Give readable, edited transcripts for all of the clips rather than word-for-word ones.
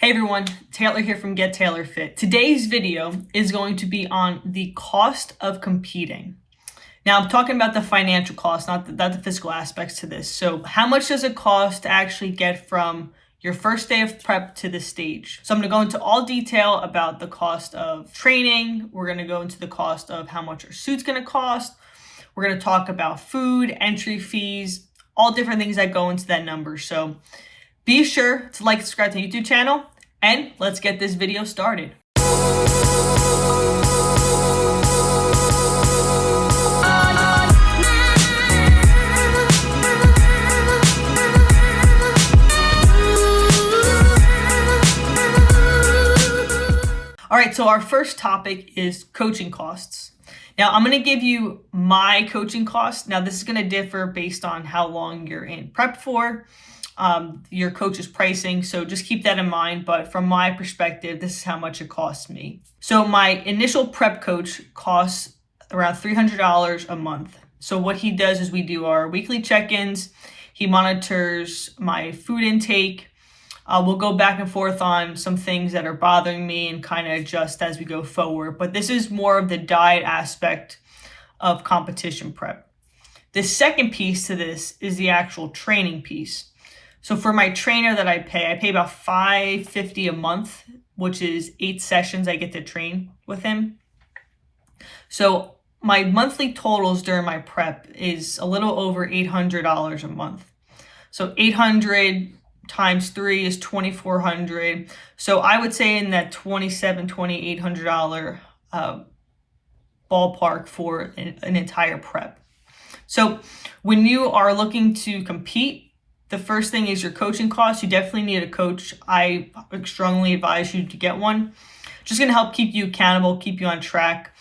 Hey everyone, Taylor here from GetTaylorFit. Today's video is going to be on the cost of competing. Now I'm talking about the financial cost, not the physical aspects to this. So how much does it cost to actually get from your first day of prep to the stage? So I'm gonna go into all detail about the cost of training. We're gonna go into the cost of how much our suit's gonna cost. We're gonna talk about food, entry fees, all different things that go into that number. So be sure to like and subscribe to the YouTube channel, and let's get this video started. All right, so our first topic is coaching costs. Now, I'm going to give you my coaching costs. Now, this is going to differ based on how long you're in prep for. Your coach's pricing, so just keep that in mind. But from my perspective, this is how much it costs me. So my initial prep coach costs around $300 a month. So what he does is we do our weekly check-ins. He monitors my food intake. We'll go back and forth on some things that are bothering me and kind of adjust as we go forward. But this is more of the diet aspect of competition prep. The second piece to this is the actual training piece. So for my trainer that I pay about $550 a month, which is 8 sessions I get to train with him. So my monthly totals during my prep is a little over $800 a month. So 800 times 3 is $2,400. So I would say in that $2,800 ballpark for an entire prep. So when you are looking to compete, the first thing is your coaching costs. You definitely need a coach. I strongly advise you to get one. Just going to help keep you accountable, keep you on track.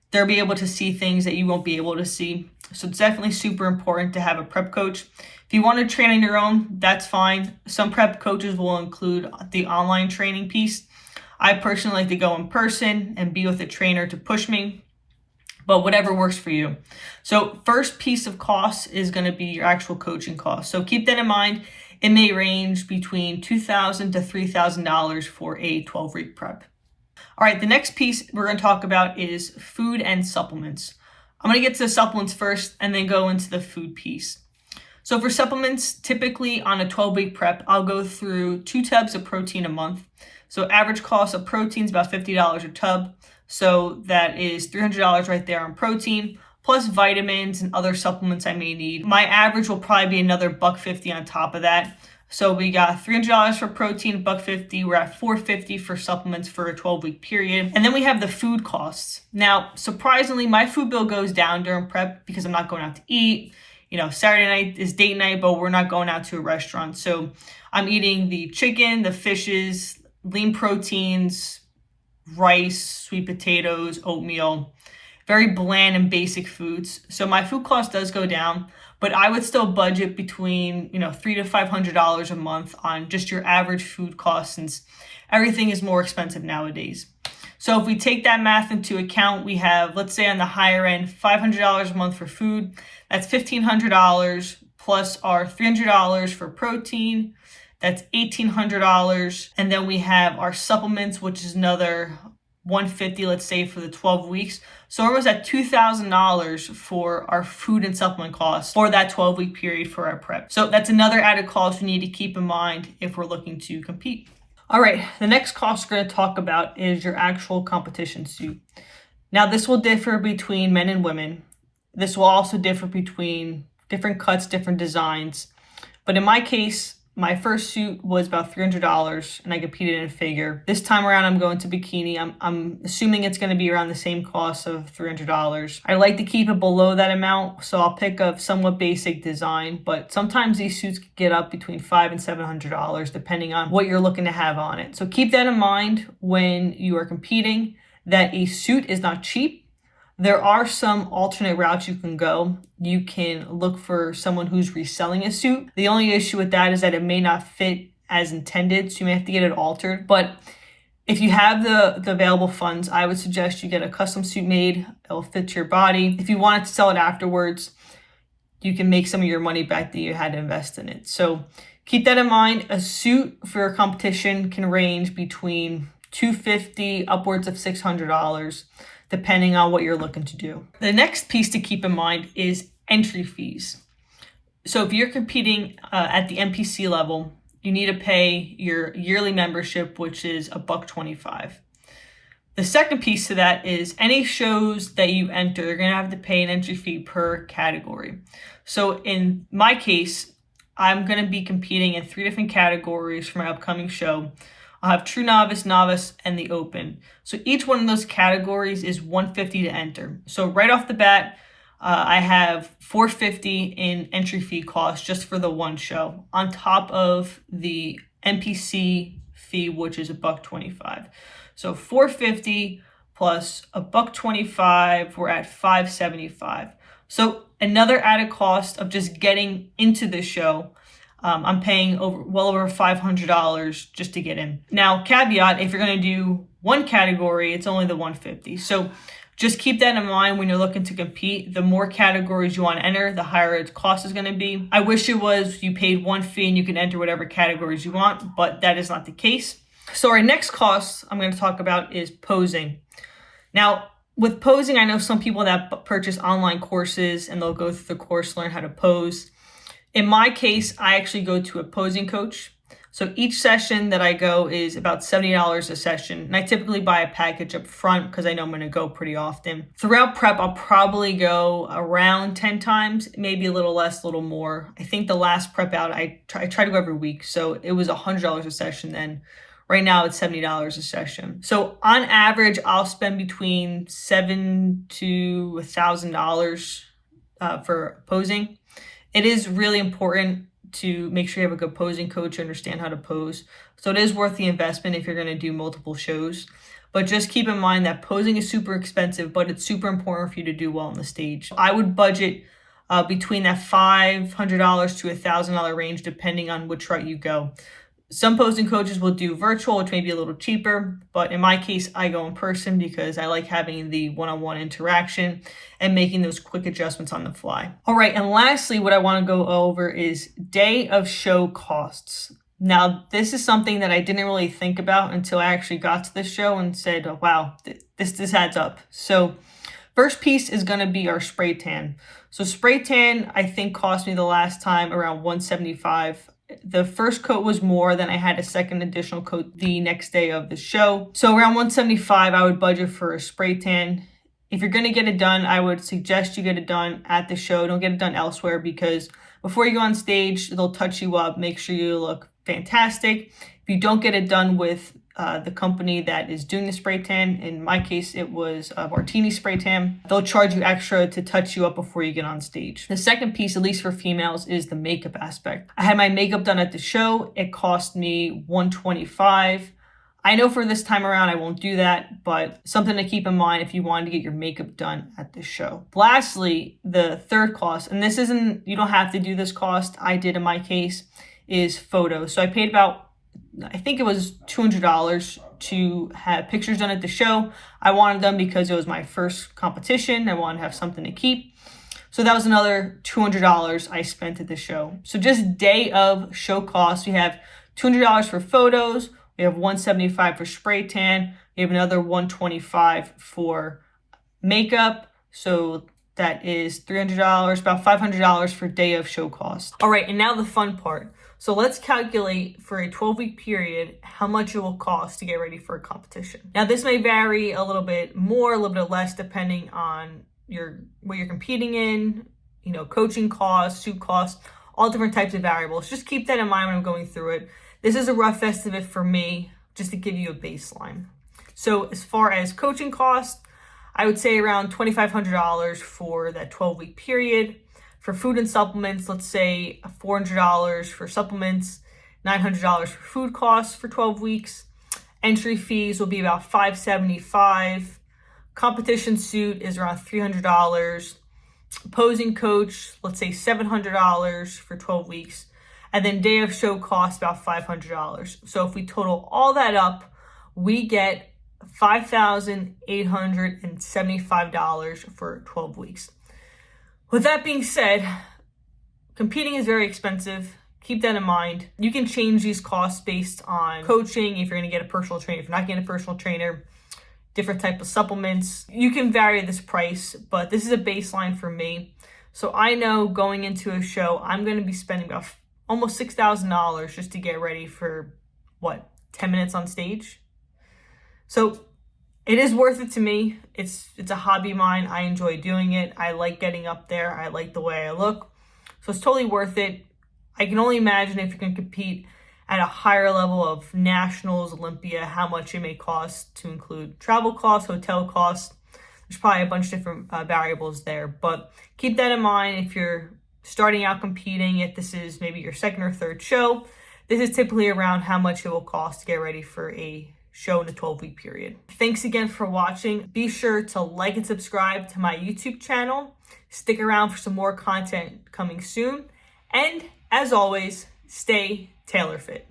They'll be able to see things that you won't be able to see. So it's definitely super important to have a prep coach. If you want to train on your own, that's fine. Some prep coaches will include the online training piece. I personally like to go in person and be with a trainer to push me, but whatever works for you. So first piece of cost is going to be your actual coaching cost. So keep that in mind. It may range between $2,000 to $3,000 for a 12-week prep. All right, the next piece we're going to talk about is food and supplements. I'm going to get to the supplements first and then go into the food piece. So for supplements, typically on a 12-week prep, I'll go through 2 tubs of protein a month. So average cost of protein is about $50 a tub. So that is $300 right there on protein, plus vitamins and other supplements I may need. My average will probably be another $150 on top of that. So we got $300 for protein, $150. We're at $450 for supplements for a 12-week period. And then we have the food costs. Now, surprisingly, my food bill goes down during prep because I'm not going out to eat. You know, Saturday night is date night, but we're not going out to a restaurant. So I'm eating the chicken, the fishes, lean proteins, rice, sweet potatoes, oatmeal, very bland and basic foods. So my food cost does go down, but I would still budget between, $300 to $500 a month on just your average food cost, since everything is more expensive nowadays. So if we take that math into account, we have, let's say on the higher end, $500 a month for food. That's $1,500 plus our $300 for protein. That's $1,800. And then we have our supplements, which is another $150, let's say, for the 12 weeks. So we're almost at $2,000 for our food and supplement costs for that 12-week period for our prep. So that's another added cost we need to keep in mind if we're looking to compete. All right, the next cost we're going to talk about is your actual competition suit. Now, this will differ between men and women. This will also differ between different cuts, different designs. But in my case, my first suit was about $300 and I competed in a figure. This time around, I'm going to Bikini. I'm assuming it's going to be around the same cost of $300. I like to keep it below that amount, so I'll pick a somewhat basic design, but sometimes these suits can get up between $500 and $700 depending on what you're looking to have on it. So keep that in mind when you are competing, that a suit is not cheap. There are some alternate routes you can go. You can look for someone who's reselling a suit. The only issue with that is that it may not fit as intended, so you may have to get it altered. But if you have the available funds, I would suggest you get a custom suit made. It'll fit your body. If you wanted to sell it afterwards, you can make some of your money back that you had to invest in it. So Keep that in mind. A suit for a competition can range between $250 upwards of $600, depending on what you're looking to do. The next piece to keep in mind is entry fees. So if you're competing at the NPC level, you need to pay your yearly membership, which is $125. The second piece to that is any shows that you enter, you're going to have to pay an entry fee per category. So in my case, I'm going to be competing in 3 different categories for my upcoming show. I'll have True Novice, Novice, and the Open. So each one of those categories is $150 to enter. So right off the bat, I have $450 in entry fee costs just for the one show, on top of the NPC fee, which is $125. So $450 plus $125, we're at $575. So another added cost of just getting into the show. I'm paying well over $500 just to get in. Now, caveat, if you're going to do one category, it's only the $150. So just keep that in mind when you're looking to compete. The more categories you want to enter, the higher its cost is going to be. I wish it was you paid one fee and you can enter whatever categories you want, but that is not the case. So our next cost I'm going to talk about is posing. Now, with posing, I know some people that purchase online courses and they'll go through the course, learn how to pose. In my case, I actually go to a posing coach. So each session that I go is about $70 a session. And I typically buy a package up front because I know I'm going to go pretty often. Throughout prep, I'll probably go around 10 times, maybe a little less, a little more. I think the last prep out, I try to go every week. So it was $100 a session then. Right now it's $70 a session. So on average, I'll spend between $700 to $1,000 for posing. It is really important to make sure you have a good posing coach, understand how to pose. So it is worth the investment if you're going to do multiple shows. But just keep in mind that posing is super expensive, but it's super important for you to do well on the stage. I would budget between that $500 to $1,000 range, depending on which route you go. Some posing coaches will do virtual, which may be a little cheaper, but in my case, I go in person because I like having the one-on-one interaction and making those quick adjustments on the fly. All right, and lastly, what I want to go over is day of show costs. Now, this is something that I didn't really think about until I actually got to the show and said, oh, wow, this adds up. So first piece is going to be our spray tan. So spray tan, I think, cost me the last time around $175. The first coat was more, then I had a second additional coat the next day of the show. So around $175, I would budget for a spray tan. If you're going to get it done, I would suggest you get it done at the show. Don't get it done elsewhere because before you go on stage, they'll touch you up, make sure you look fantastic. If you don't get it done with the company that is doing the spray tan, in my case, it was Martini Spray Tan, they'll charge you extra to touch you up before you get on stage. The second piece, at least for females, is the makeup aspect. I had my makeup done at the show. It cost me $125. I know for this time around, I won't do that, but something to keep in mind if you wanted to get your makeup done at the show. Lastly, the third cost, and this isn't, you don't have to do this cost, I did in my case, is photos. So I paid about, I think it was $200 to have pictures done at the show. I wanted them because it was my first competition. I wanted to have something to keep. So that was another $200 I spent at the show. So just day of show costs, we have $200 for photos. We have $175 for spray tan. We have another $125 for makeup. So that is $300, about $500 for day of show cost. All right, and now the fun part. So let's calculate for a 12-week period how much it will cost to get ready for a competition. Now this may vary a little bit more, a little bit less, depending on what you're competing in, coaching costs, suit costs, all different types of variables. Just keep that in mind when I'm going through it. This is a rough estimate for me, just to give you a baseline. So as far as coaching costs, I would say around $2,500 for that 12-week period. For food and supplements, let's say $400 for supplements, $900 for food costs for 12 weeks. Entry fees will be about $575. Competition suit is around $300. Posing coach, let's say $700 for 12 weeks. And then day of show costs about $500. So if we total all that up, we get $5,875 for 12 weeks. With that being said, competing is very expensive. keep that in mind. You can change these costs based on coaching, if you're going to get a personal trainer, if you're not getting a personal trainer, different type of supplements. You can vary this price, but this is a baseline for me. So I know going into a show, I'm going to be spending about almost $6,000 just to get ready for 10 minutes on stage. So it is worth it to me. It's a hobby of mine. I enjoy doing it. I like getting up there. I like the way I look. So it's totally worth it. I can only imagine if you can compete at a higher level of nationals, Olympia, how much it may cost to include travel costs, hotel costs. There's probably a bunch of different variables there, but keep that in mind if you're starting out competing. If this is maybe your second or third show, this is typically around how much it will cost to get ready for a show in a 12-week period. Thanks again for watching. Be sure to like and subscribe to my YouTube channel. Stick around for some more content coming soon. And as always, stay TaylorFit.